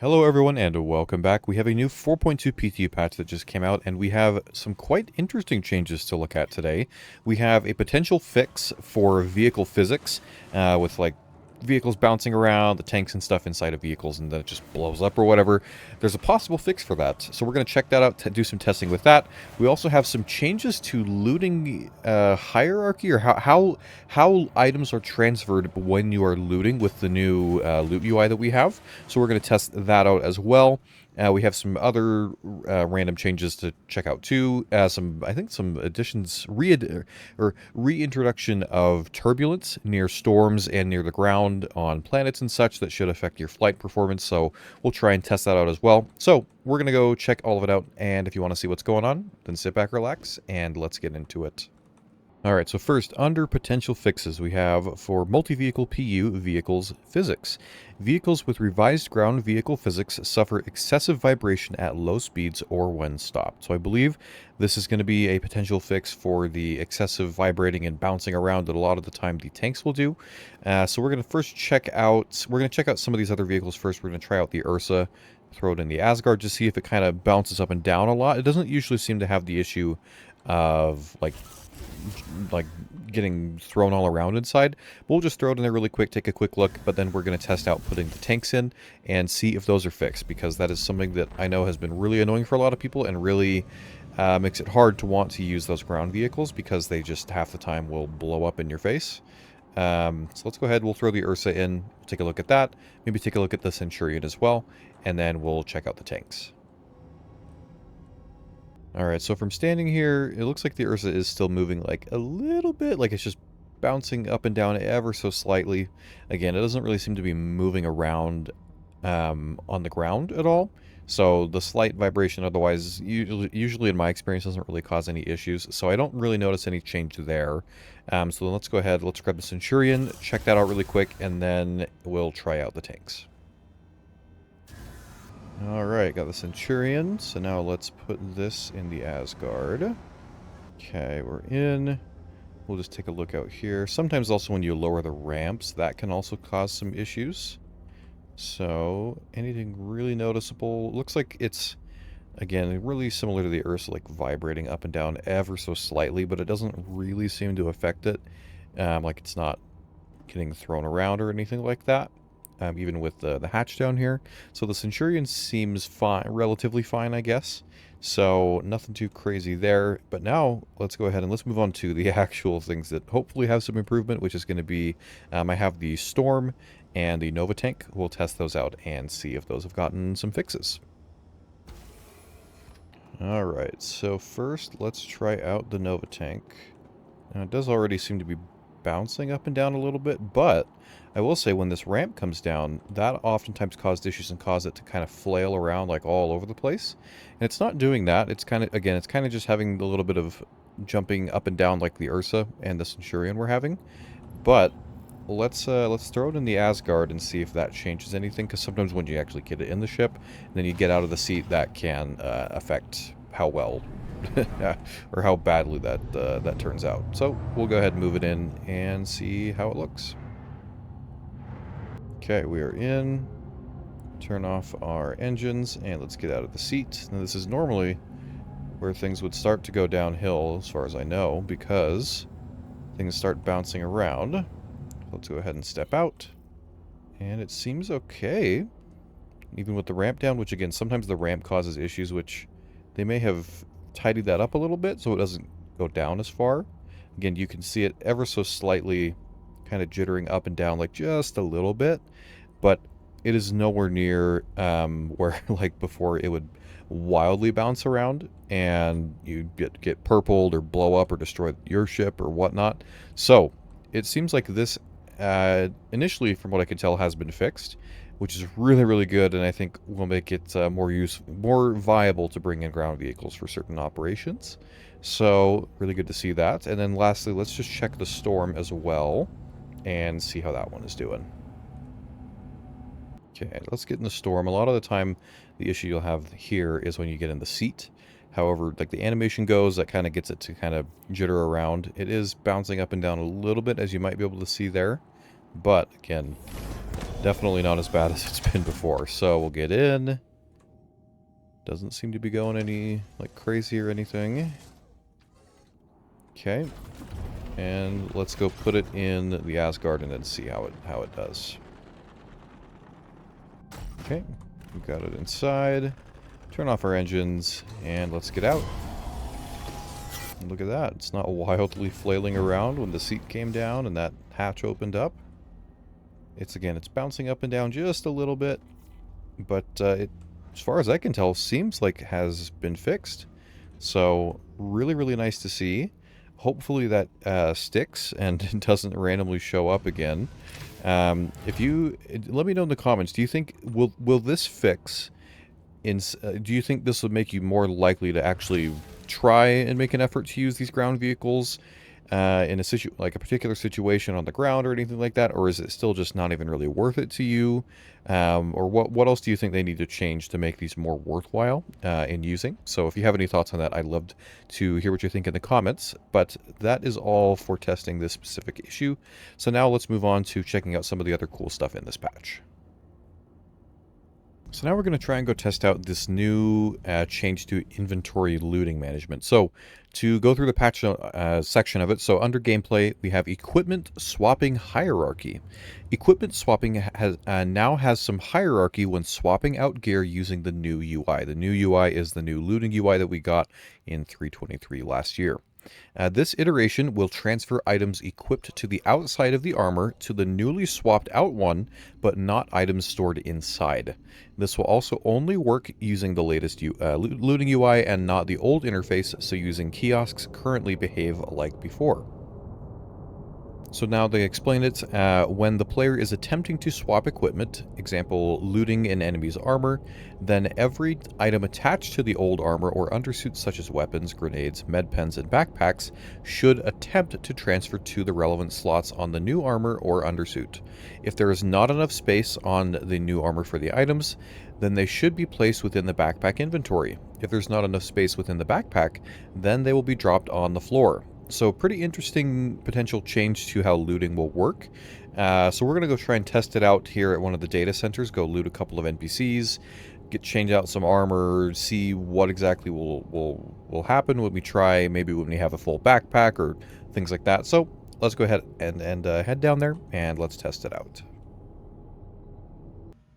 Hello everyone and welcome back. We have a new 4.2 PTU patch that just came out and we have some quite interesting changes to look at today. We have a potential fix for vehicle physics with like vehicles bouncing around, the tanks and stuff inside of vehicles, and then it just blows up or whatever. There's a possible fix for that. So we're going to check that out, do some testing with that. We also have some changes to looting hierarchy, or how items are transferred when you are looting with the new loot UI that we have. So we're going to test that out as well. We have some other random changes to check out too. I think some additions, reintroduction of turbulence near storms and near the ground on planets and such that should affect your flight performance. So we'll try and test that out as well. So we're going to go check all of it out. And if you want to see what's going on, then sit back, relax, and let's get into it. Alright, so first, under potential fixes, we have for multi-vehicle PU vehicles physics. Vehicles with revised ground vehicle physics suffer excessive vibration at low speeds or when stopped. So I believe this is going to be a potential fix for the excessive vibrating and bouncing around that a lot of the time the tanks will do. So we're going to first check out some of these other vehicles first. We're going to try out the Ursa, throw it in the Asgard to see if it kind of bounces up and down a lot. It doesn't usually seem to have the issue of like getting thrown all around inside. We'll just throw it in there really quick, take a quick look, but then we're going to test out putting the tanks in and see if those are fixed, because that is something that I know has been really annoying for a lot of people and really makes it hard to want to use those ground vehicles because they just half the time will blow up in your face. So let's go ahead, we'll throw the Ursa in, we'll take a look at that, maybe take a look at the Centurion as well, and then we'll check out the tanks. Alright, so from standing here, it looks like the Ursa is still moving like a little bit, like it's just bouncing up and down ever so slightly. Again, it doesn't really seem to be moving around on the ground at all. So the slight vibration otherwise, usually in my experience, doesn't really cause any issues. So I don't really notice any change there. So then let's go ahead, let's grab the Centurion, check that out really quick, and then we'll try out the tanks. Alright, got the Centurion, so now let's put this in the Asgard. Okay, we're in. We'll just take a look out here. Sometimes also when you lower the ramps, that can also cause some issues. So, anything really noticeable? Looks like it's, again, really similar to the Ursa, like vibrating up and down ever so slightly, but it doesn't really seem to affect it. Like it's not getting thrown around or anything like that. Even with the hatch down here. So the Centurion seems fine, relatively fine, I guess. So nothing too crazy there. But now let's go ahead and let's move on to the actual things that hopefully have some improvement, which is going to be, I have the Storm and the Nova Tank. We'll test those out and see if those have gotten some fixes. Alright, so first let's try out the Nova Tank. Now it does already seem to be bouncing up and down a little bit, but I will say when this ramp comes down, that oftentimes caused issues and caused it to kind of flail around like all over the place. And it's not doing that. It's kind of, again, it's kind of just having a little bit of jumping up and down like the Ursa and the Centurion we're having. But let's throw it in the Asgard and see if that changes anything, because sometimes when you actually get it in the ship and then you get out of the seat, that can affect how well or how badly that turns out. So we'll go ahead and move it in and see how it looks. Okay, we are in. Turn off our engines and let's get out of the seat. Now this is normally where things would start to go downhill, as far as I know, because things start bouncing around. Let's go ahead and step out. And it seems okay. Even with the ramp down, which again, sometimes the ramp causes issues, which they may have tidied that up a little bit so it doesn't go down as far. Again, you can see it ever so slightly kind of jittering up and down, like just a little bit, but it is nowhere near where like before it would wildly bounce around and you get purpled or blow up or destroy your ship or whatnot. So it seems like this initially, from what I can tell, has been fixed, which is really, really good, and I think will make it more viable to bring in ground vehicles for certain operations. So really good to see that. And then lastly, let's just check the Storm as well and see how that one is doing. Okay, let's get in the Storm. A lot of the time, the issue you'll have here is when you get in the seat. However, like the animation goes, that kind of gets it to kind of jitter around. It is bouncing up and down a little bit, as you might be able to see there. But, again, Definitely not as bad as it's been before. So we'll get in. Doesn't seem to be going any, like, crazy or anything. Okay. And let's go put it in the Asgard and then see how it does. Okay. We've got it inside. Turn off our engines, and let's get out. And look at that. It's not wildly flailing around when the seat came down and that hatch opened up. It's bouncing up and down just a little bit, but it, as far as I can tell, seems like has been fixed. So really, really nice to see. Hopefully that sticks and doesn't randomly show up again. If you let me know in the comments, do you think will this fix? Do you think this would make you more likely to actually try and make an effort to use these ground vehicles in a particular situation on the ground or anything like that, or is it still just not even really worth it to you? Or what else do you think they need to change to make these more worthwhile in using? So if you have any thoughts on that, I'd love to hear what you think in the comments. But that is all for testing this specific issue. So now let's move on to checking out some of the other cool stuff in this patch. So now we're going to try and go test out this new change to inventory looting management. So to go through the patch section of it, so under gameplay, we have equipment swapping hierarchy. Equipment swapping now has some hierarchy when swapping out gear using the new UI. The new UI is the new looting UI that we got in 3.23 last year. This iteration will transfer items equipped to the outside of the armor to the newly swapped out one, but not items stored inside. This will also only work using the latest looting UI and not the old interface, so using kiosks currently behave like before. So now they explain it, when the player is attempting to swap equipment, example looting an enemy's armor, then every item attached to the old armor or undersuits such as weapons, grenades, med pens, and backpacks should attempt to transfer to the relevant slots on the new armor or undersuit. If there is not enough space on the new armor for the items, then they should be placed within the backpack inventory. If there's not enough space within the backpack, then they will be dropped on the floor. So pretty interesting potential change to how looting will work. So we're going to go try and test it out here at one of the data centers, go loot a couple of NPCs, change out some armor, see what exactly will happen when we try, maybe when we have a full backpack or things like that. So let's go ahead and head down there and let's test it out.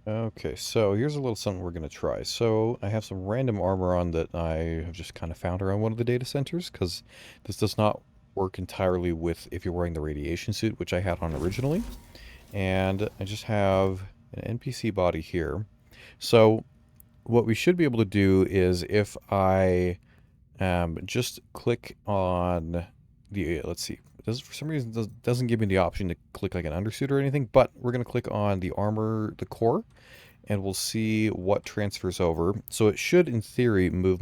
Okay, so here's a little something we're going to try. So I have some random armor on that I have just kind of found around one of the data centers, because this does not work entirely with if you're wearing the radiation suit, which I had on originally. And I just have an NPC body here. So what we should be able to do is if I just click on the, let's see, for some reason doesn't give me the option to click like an undersuit or anything, but we're going to click on the armor, the core, and we'll see what transfers over. So it should, in theory, move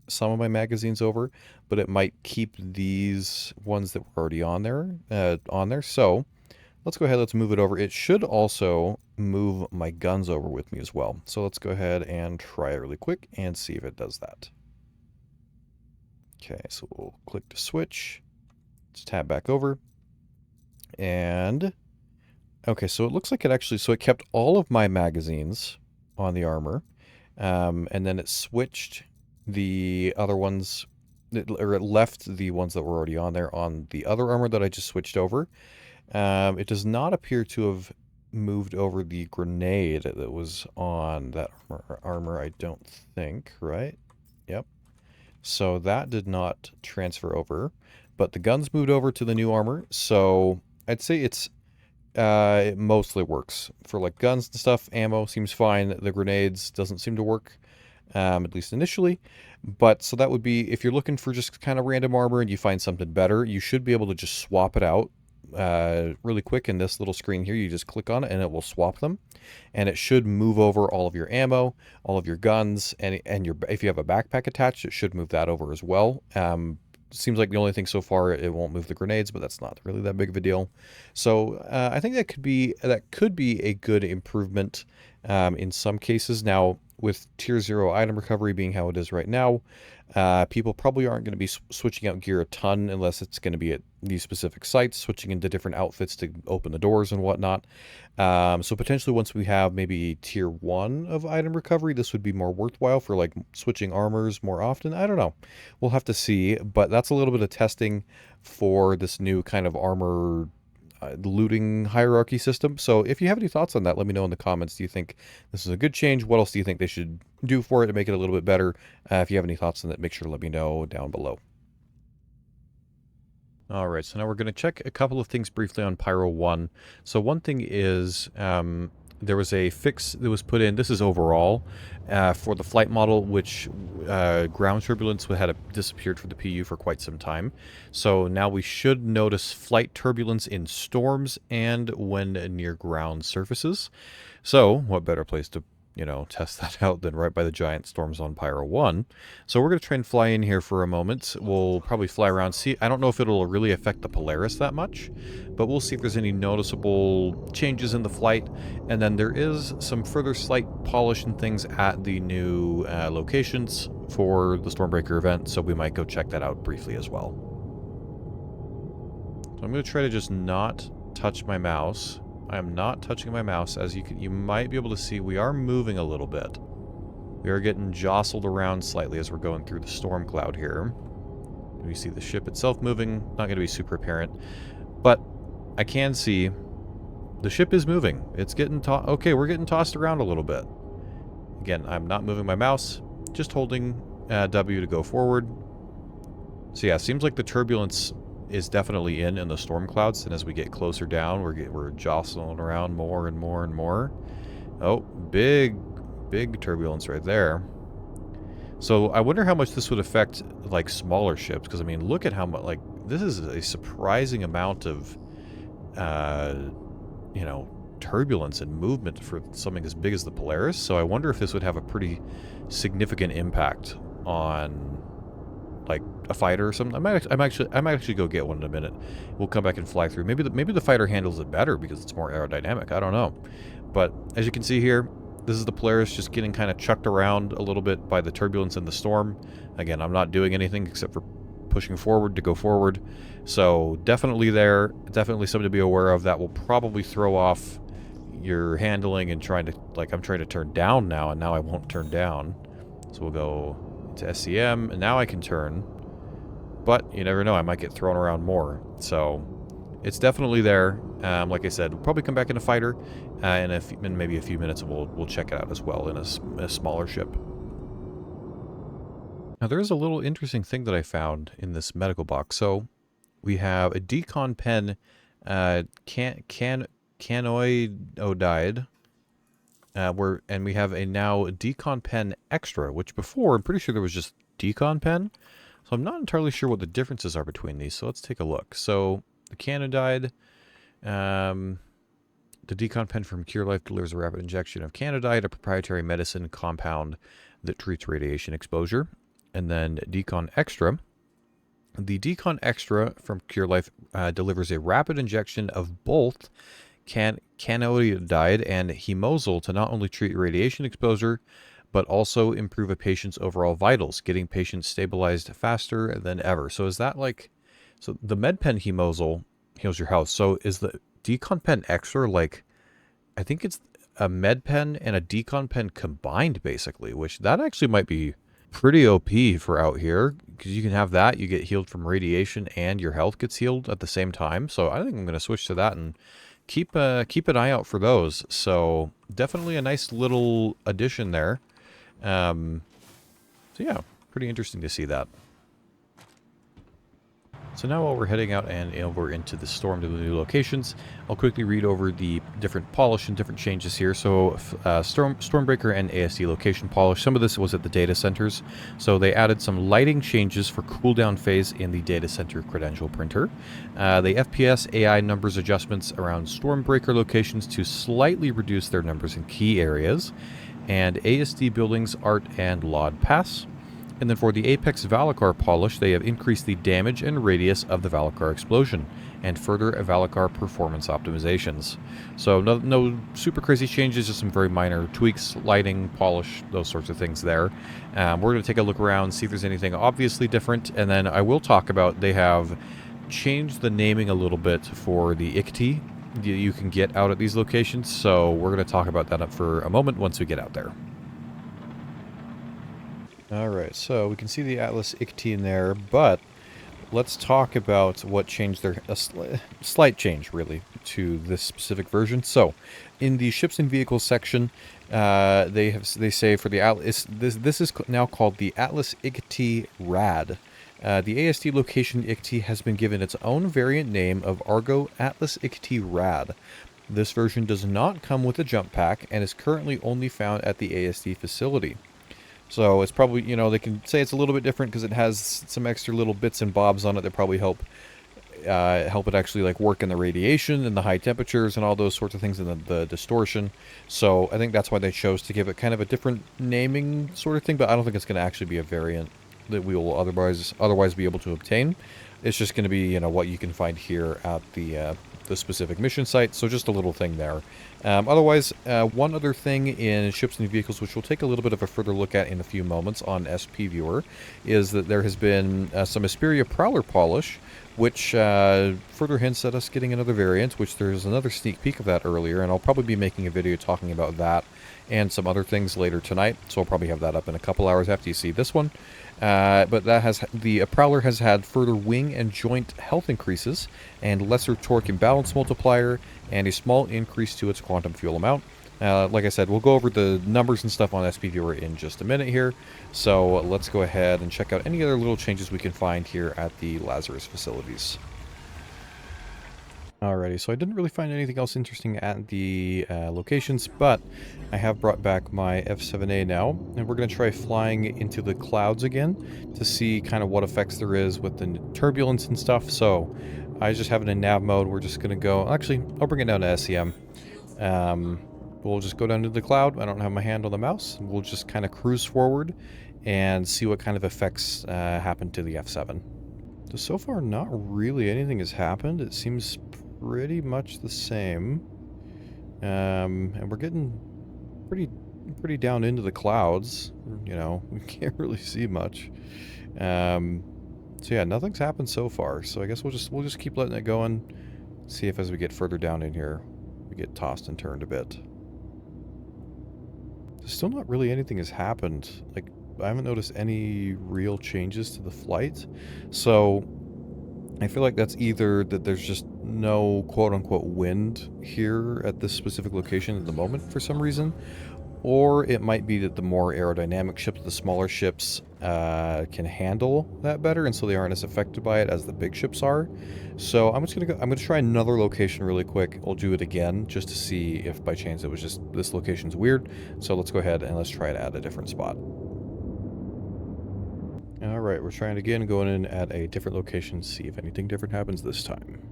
some of my magazines over, but it might keep these ones that were already on there. So let's go ahead, let's move it over. It should also move my guns over with me as well. So let's go ahead and try it really quick and see if it does that. Okay, so we'll click to switch. Let's tab back over. And okay, so it looks like it kept all of my magazines on the armor, and then it switched the other ones, or it left the ones that were already on there on the other armor that I just switched over. It does not appear to have moved over the grenade that was on that armor, I don't think, right? Yep. So that did not transfer over, but the guns moved over to the new armor, so I'd say it mostly works. For like guns and stuff, ammo seems fine. The grenades doesn't seem to work, at least initially. But so that would be, if you're looking for just kind of random armor and you find something better, you should be able to just swap it out really quick in this little screen here. You just click on it and it will swap them. And it should move over all of your ammo, all of your guns, and if you have a backpack attached, it should move that over as well. Seems like the only thing so far, it won't move the grenades, but that's not really that big of a deal. So I think that could be a good improvement in some cases. Now, with Tier 0 item recovery being how it is right now, people probably aren't going to be switching out gear a ton unless it's going to be at these specific sites, switching into different outfits to open the doors and whatnot. So potentially once we have maybe Tier 1 of item recovery, this would be more worthwhile for like switching armors more often. I don't know. We'll have to see, but that's a little bit of testing for this new kind of armor looting hierarchy system. So if you have any thoughts on that, let me know in the comments. Do you think this is a good change? What else do you think they should do for it to make it a little bit better? If you have any thoughts on that, make sure to let me know down below. All right, so now we're going to check a couple of things briefly on Pyro 1. So one thing is there was a fix that was put in, this is overall, for the flight model, which ground turbulence had disappeared from the PU for quite some time. So now we should notice flight turbulence in storms and when near ground surfaces. So what better place to test that out than right by the giant storms on Pyro 1. So we're going to try and fly in here for a moment. We'll probably fly around, see. I don't know if it'll really affect the Polaris that much, but we'll see if there's any noticeable changes in the flight. And then there is some further slight polish and things at the new locations for the Stormbreaker event, so we might go check that out briefly as well. So I'm going to try to just not touch my mouse. I am not touching my mouse. As you might be able to see, we are moving a little bit. We are getting jostled around slightly as we're going through the storm cloud here. We see the ship itself moving. Not going to be super apparent, but I can see the ship is moving. It's getting okay, we're getting tossed around a little bit. Again, I'm not moving my mouse, just holding W to go forward. So yeah, seems like the turbulence is definitely in the storm clouds, and as we get closer down, we're jostling around more and more and more. Oh, big turbulence right there. So I wonder how much this would affect like smaller ships, because I mean, look at how much, like, this is a surprising amount of turbulence and movement for something as big as the Polaris. So I wonder if this would have a pretty significant impact on like a fighter or something. I might actually go get one in a minute. We'll come back and fly through. Maybe the fighter handles it better because it's more aerodynamic. I don't know. But as you can see here, this is the Polaris just getting kind of chucked around a little bit by the turbulence and the storm. Again, I'm not doing anything except for pushing forward to go forward. So definitely definitely something to be aware of. That will probably throw off your handling and I'm trying to turn down now, and now I won't turn down. So we'll go to SCM, and now I can turn, but you never know, I might get thrown around more. So it's definitely there. Like I said, we'll probably come back in a fighter, in maybe a few minutes, and we'll check it out as well in a smaller ship. Now there is a little interesting thing that I found in this medical box. So we have a DeconPen canoidide. And we have a now DeconPen Extra, which before, I'm pretty sure there was just DeconPen. So I'm not entirely sure what the differences are between these. So let's take a look. So the canoidide, the DeconPen from CureLife delivers a rapid injection of canoidide, a proprietary medicine compound that treats radiation exposure. And then Decon Extra. The Decon Extra from CureLife delivers a rapid injection of both canoidide and hemosol to not only treat radiation exposure, but also improve a patient's overall vitals, getting patients stabilized faster than ever. So is that like, so the MedPen hemosol heals your health. So is the DeconPen Extra like, I think it's a MedPen and a DeconPen combined basically, which that actually might be pretty OP for out here, because you can have that, you get healed from radiation and your health gets healed at the same time. So I think I'm going to switch to that and keep an eye out for those. So definitely a nice little addition there. So yeah, pretty interesting to see that. So now while we're heading out and over into the storm to the new locations, I'll quickly read over the different polish and different changes here. So Stormbreaker and ASD location polish, some of this was at the data centers. So they added some lighting changes for cooldown phase in the data center credential printer. The FPS AI numbers adjustments around Stormbreaker locations to slightly reduce their numbers in key areas. And ASD buildings art and LOD pass. And then for the Apex Valacar polish, they have increased the damage and radius of the Valacar explosion, and further Valacar performance optimizations. So no super crazy changes, just some very minor tweaks, lighting, polish, those sorts of things there. We're going to take a look around, see if there's anything obviously different, and then I will talk about they have changed the naming a little bit for the IKTI you can get out at these locations, so we're going to talk about that for a moment once we get out there. Alright, so we can see the ATLS IKTI in there, but let's talk about what changed there. A slight change, really, to this specific version. So, in the ships and vehicles section, they say for the ATLS, this is now called the ATLS IKTI Rad. The AST location IKTI has been given its own variant name of Argo ATLS IKTI Rad. This version does not come with a jump pack and is currently only found at the AST facility. So it's probably, you know, they can say it's a little bit different because it has some extra little bits and bobs on it that probably help it actually like work in the radiation and the high temperatures and all those sorts of things and the distortion. So I think that's why they chose to give it kind of a different naming sort of thing, but I don't think it's going to actually be a variant that we will otherwise be able to obtain. It's just going to be, you know, what you can find here at the specific mission site, so just a little thing there. Otherwise, one other thing in ships and vehicles, which we'll take a little bit of a further look at in a few moments on SP Viewer, is that there has been some Asperia Prowler polish, which further hints at us getting another variant, which there's another sneak peek of that earlier, and I'll probably be making a video talking about that and some other things later tonight, so I'll probably have that up in a couple hours after you see this one. But that has the Prowler has had further wing and joint health increases, and lesser torque and balance multiplier, and a small increase to its quantum fuel amount. Like I said, we'll go over the numbers and stuff on SP Viewer in just a minute here, so let's go ahead and check out any other little changes we can find here at the Lazarus facilities. Alrighty, so I didn't really find anything else interesting at the locations, but I have brought back my F7A now, and we're going to try flying into the clouds again to see kind of what effects there is with the turbulence and stuff. So I just have it in nav mode. We're just going to go, actually, I'll bring it down to SEM. We'll just go down to the cloud. I don't have my hand on the mouse. We'll just kind of cruise forward and see what kind of effects happen to the F7. So far, not really anything has happened. It seems pretty much the same, and we're getting pretty down into the clouds. You know, we can't really see much. So yeah, nothing's happened so far. So I guess we'll just keep letting it go and see if as we get further down in here, we get tossed and turned a bit. There's still not really anything has happened. Like, I haven't noticed any real changes to the flight. So I feel like that's either that there's just no quote-unquote wind here at this specific location at the moment for some reason, or it might be that the more aerodynamic ships, the smaller ships, can handle that better, and so they aren't as affected by it as the big ships are. So I'm gonna try another location really quick. I'll do it again just to see if by chance it was just this location's weird. So let's go ahead and let's try it at a different spot. Alright, we're trying again, going in at a different location, see if anything different happens this time.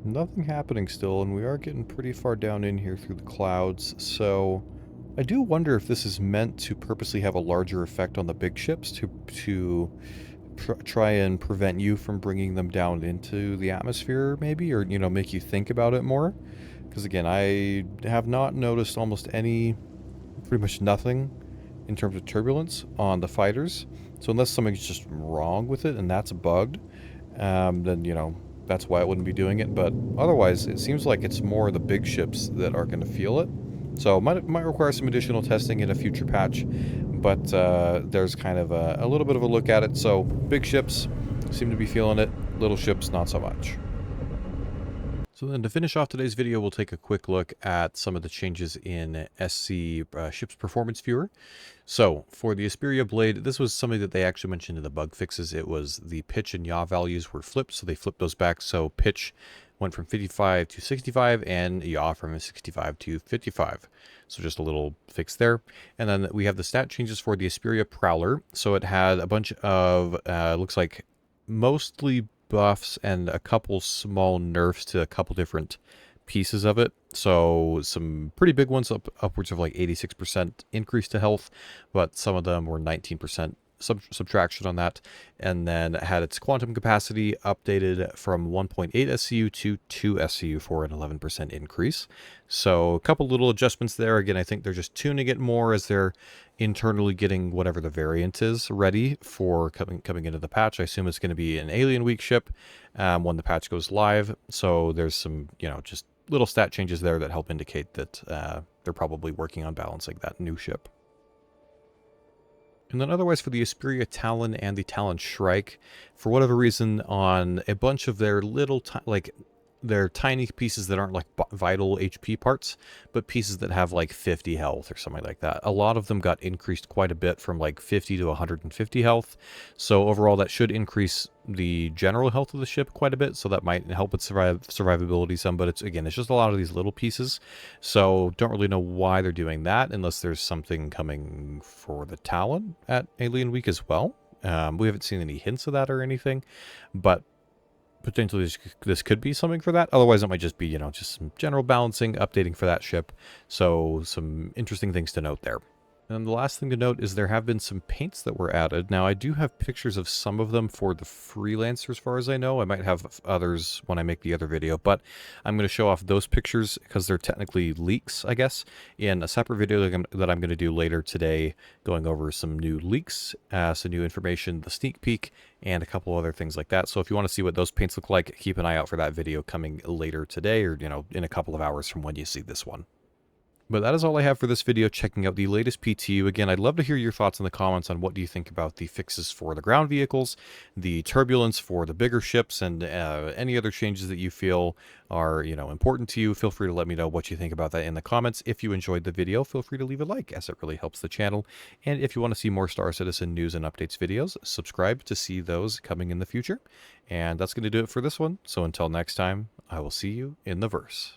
Nothing happening still, and we are getting pretty far down in here through the clouds, so I do wonder if this is meant to purposely have a larger effect on the big ships to try and prevent you from bringing them down into the atmosphere, maybe, or, you know, make you think about it more. Because again, I have not noticed pretty much nothing in terms of turbulence on the fighters. So unless something's just wrong with it and that's bugged, then, you know, that's why it wouldn't be doing it. But otherwise, it seems like it's more the big ships that are going to feel it. So it might require some additional testing in a future patch, but there's kind of a little bit of a look at it. So big ships seem to be feeling it, little ships not so much. So then to finish off today's video, we'll take a quick look at some of the changes in SC Ship's Performance Viewer. So for the Asperia Blade, this was something that they actually mentioned in the bug fixes. It was the pitch and yaw values were flipped, so they flipped those back. So pitch went from 55 to 65 and yaw from 65 to 55. So just a little fix there. And then we have the stat changes for the Asperia Prowler. So it had a bunch of, looks like mostly buffs and a couple small nerfs to a couple different pieces of it. So some pretty big ones, upwards of like 86% increase to health, but some of them were 19% subtraction on that, and then had its quantum capacity updated from 1.8 SCU to 2 SCU for an 11% increase. So a couple little adjustments there. Again, I think they're just tuning it more as they're internally getting whatever the variant is ready for coming into the patch. I assume it's going to be an Alien Week ship when the patch goes live. So there's some, just little stat changes there that help indicate that they're probably working on balancing that new ship. And then otherwise for the Asperia Talon and the Talon Shrike, for whatever reason, on a bunch of their little, they're tiny pieces that aren't like vital HP parts, but pieces that have like 50 health or something like that. A lot of them got increased quite a bit from like 50 to 150 health. So overall that should increase the general health of the ship quite a bit. So that might help its survivability some, but it's just a lot of these little pieces. So don't really know why they're doing that unless there's something coming for the Talon at Alien Week as well. We haven't seen any hints of that or anything, but potentially this could be something for that. Otherwise, it might just be, just some general balancing, updating for that ship. So some interesting things to note there. And the last thing to note is there have been some paints that were added. Now, I do have pictures of some of them for the Freelancer as far as I know. I might have others when I make the other video, but I'm going to show off those pictures because they're technically leaks, I guess, in a separate video that I'm going to do later today, going over some new leaks, some new information, the sneak peek, and a couple other things like that. So if you want to see what those paints look like, keep an eye out for that video coming later today or, in a couple of hours from when you see this one. But that is all I have for this video, checking out the latest PTU. Again, I'd love to hear your thoughts in the comments on what do you think about the fixes for the ground vehicles, the turbulence for the bigger ships, and any other changes that you feel are, important to you. Feel free to let me know what you think about that in the comments. If you enjoyed the video, feel free to leave a like, as it really helps the channel. And if you want to see more Star Citizen news and updates videos, subscribe to see those coming in the future. And that's going to do it for this one. So until next time, I will see you in the verse.